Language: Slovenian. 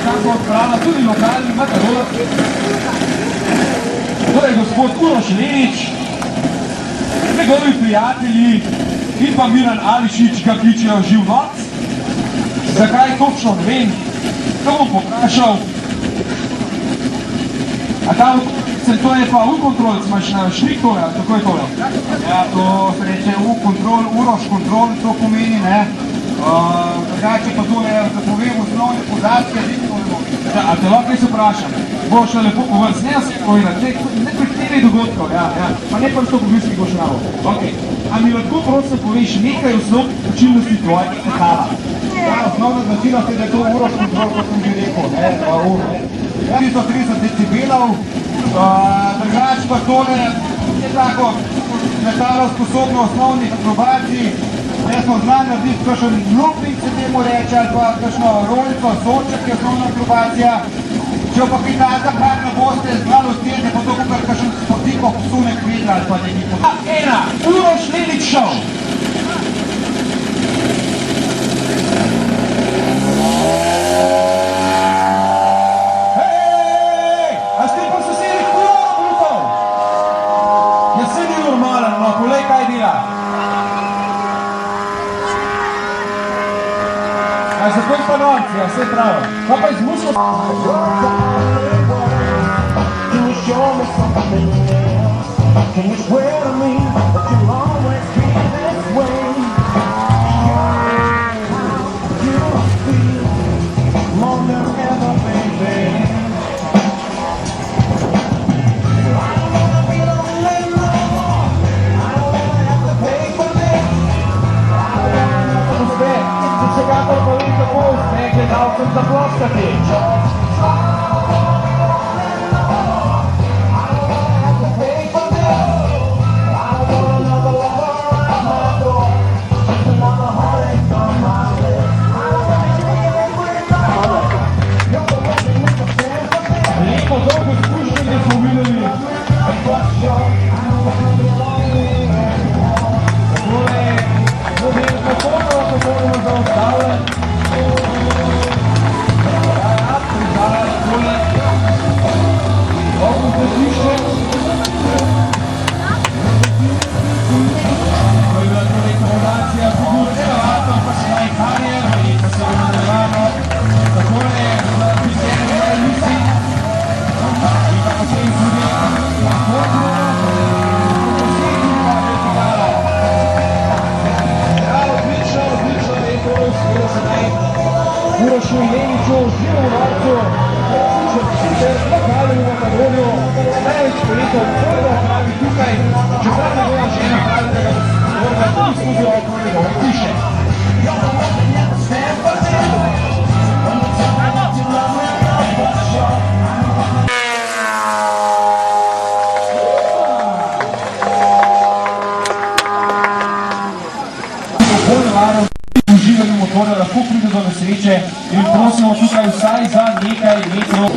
Nekako odpravlja tudi lokalni matador. Torej, gospod Uroš Lenič, njegovi prijatelji in pa Miran Ališič ga kličejo živ noc. Zakaj točno ne vem, to bom poprašal. A ta to je pa U-kontrol, imaš na šlik tole, ali tako je tole? Ja, to se reče U-kontrol, Uroš kontrol, to pomeni, ne. Drugače pa to je, da povem osnovne podatke, a te lahko jaz vprašam, bo še lepo povrst, ne jaz povedati, ne prektiri dogodkov, pa ne pa s to pobliskih bošnjavov. A mi lahko prosim poveš nekaj osnov značilnosti tvojega petala? Ja, osnovna značilnost je, da je to Uroš kontrol, kot sem že rekel, ne, 330 decibelov, drugač pa tole je tako letalo sposobno osnovnih akrobacij. Jaz smo znali narediti kakšen looping, se temu reče, ali pa kakšno rolico, soček je osnovna akrobacija. Če pa kaj tazga, kar ne boste znali ustjeti, pa to kot kakšen spotiko sunek vedra ali pa nekaj podobno. Ena, Uroš Lenič šov! Zato je pa norci, vse pravi. Pa pa izmušal... Dal sem zaploskati. Lepo dolgo izkušnje smo videli. Takole, popolnoma zaostale. Urošu Leniču, živo v norcu, če sicer lokali v Matadorju, največ poletov prvo pravi tukaj, čeprav ne boja žena pravi, da ga Matadorja tudi skozi okno njegove hiše. Lahko pride do nesreče in prosimo tukaj vsaj za nekaj metrov.